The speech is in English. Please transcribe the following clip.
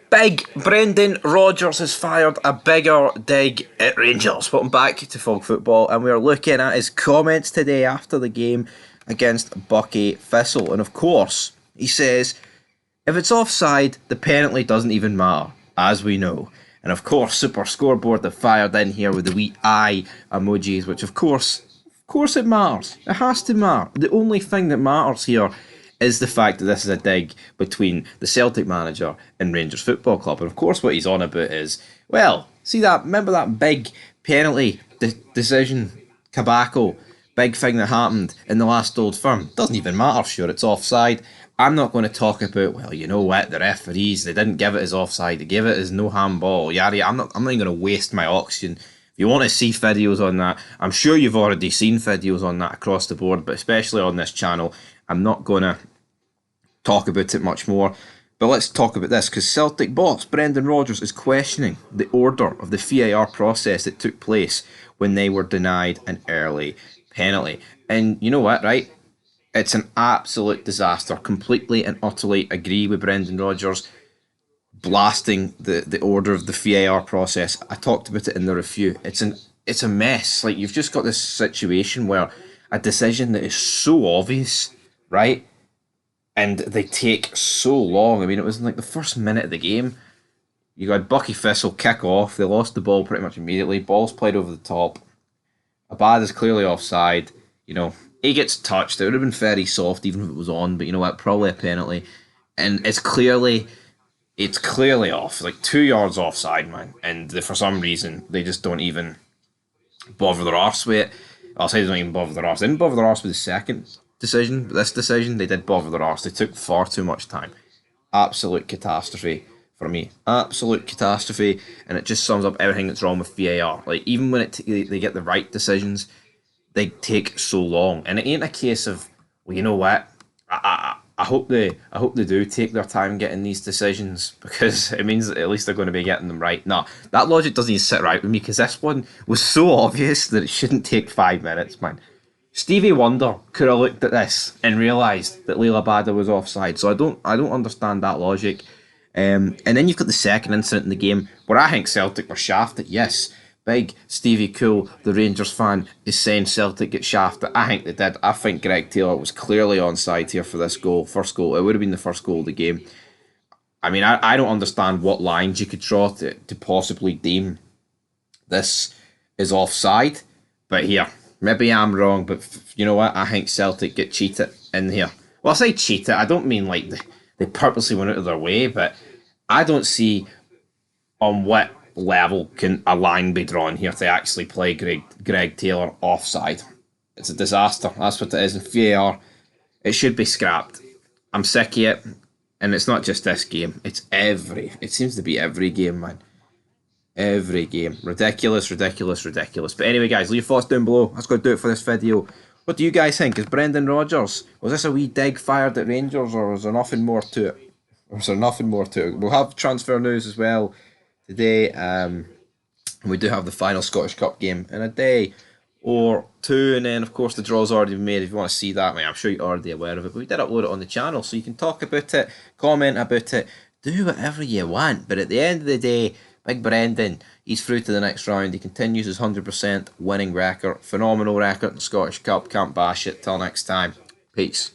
Big Brendan Rodgers has fired a bigger dig at Rangers. Welcome back to Fog Football, and we are looking at his comments today after the game against Buckie Thistle. And of course, he says, if it's offside, the penalty doesn't even matter, as we know. And of course, Super Scoreboard have fired in here with the wee eye emojis, which of course it matters. It has to matter. The only thing that matters here is the fact that this is a dig between the Celtic manager and Rangers Football Club. And of course what he's on about is, well, see that, remember that big penalty decision, Cabaco, big thing that happened in the last Old Firm? Doesn't even matter, sure, it's offside. I'm not going to talk about, well, you know what, the referees, they didn't give it as offside, they gave it as no handball, yada. I'm not even going to waste my oxygen. If you want to see videos on that, I'm sure you've already seen videos on that across the board, but especially on this channel, I'm not going to talk about it much more. But let's talk about this, because Celtic boss Brendan Rodgers is questioning the order of the VAR process that took place when they were denied an early penalty. And you know what, right? It's an absolute disaster. Completely and utterly agree with Brendan Rodgers blasting the order of the VAR process. I talked about it in the review. It's a mess. Like, you've just got this situation where a decision that is so obvious, right? And they take so long. I mean, it was in like the first minute of the game. You got Buckie Thistle kick off. They lost the ball pretty much immediately. Ball's played over the top. Abad is clearly offside. You know, he gets touched. It would have been very soft even if it was on. But you know what? Probably a penalty. And it's clearly off. Like 2 yards offside, man. And for some reason, they just don't even bother their arse with it. I'll say they don't even bother their arse. They didn't bother their arse with the second decision, but this decision, they did bother their arse. They took far too much time. Absolute catastrophe for me. Absolute catastrophe, and it just sums up everything that's wrong with VAR. Like, even when they get the right decisions, they take so long. And it ain't a case of, well, you know what, I hope they do take their time getting these decisions, because it means that at least they're going to be getting them right. No, that logic doesn't even sit right with me, because this one was so obvious that it shouldn't take 5 minutes, man. Stevie Wonder could have looked at this and realised that Leila Bada was offside. So I don't understand that logic. And then you've got the second incident in the game where I think Celtic were shafted. Yes, big Stevie Cool, the Rangers fan, is saying Celtic get shafted. I think they did. I think Greg Taylor was clearly onside here for this goal. First goal. It would have been the first goal of the game. I mean, I don't understand what lines you could draw to possibly deem this is offside. But here, maybe I'm wrong, but you know what? I think Celtic get cheated in here. Well, I say cheated, I don't mean like they purposely went out of their way, but I don't see on what level can a line be drawn here to actually play Greg Taylor offside. It's a disaster. That's what it is. And VAR, it should be scrapped. I'm sick of it, and it's not just this game. It seems to be every game, man. Every game. Ridiculous. But anyway, guys, leave your thoughts down below. That's going to do it for this video. What do you guys think? Is Brendan Rodgers, was this a wee dig fired at Rangers, or was there nothing more to it? We'll have transfer news as well today. We do have the final Scottish Cup game in a day or two, and then of course the draw's already been made. If you want to see that, I'm sure you're already aware of it, but we did upload it on the channel, so you can talk about it, comment about it, do whatever you want. But at the end of the day, Big Brendan, he's through to the next round. He continues his 100% winning record. Phenomenal record in the Scottish Cup. Can't bash it. Till next time. Peace.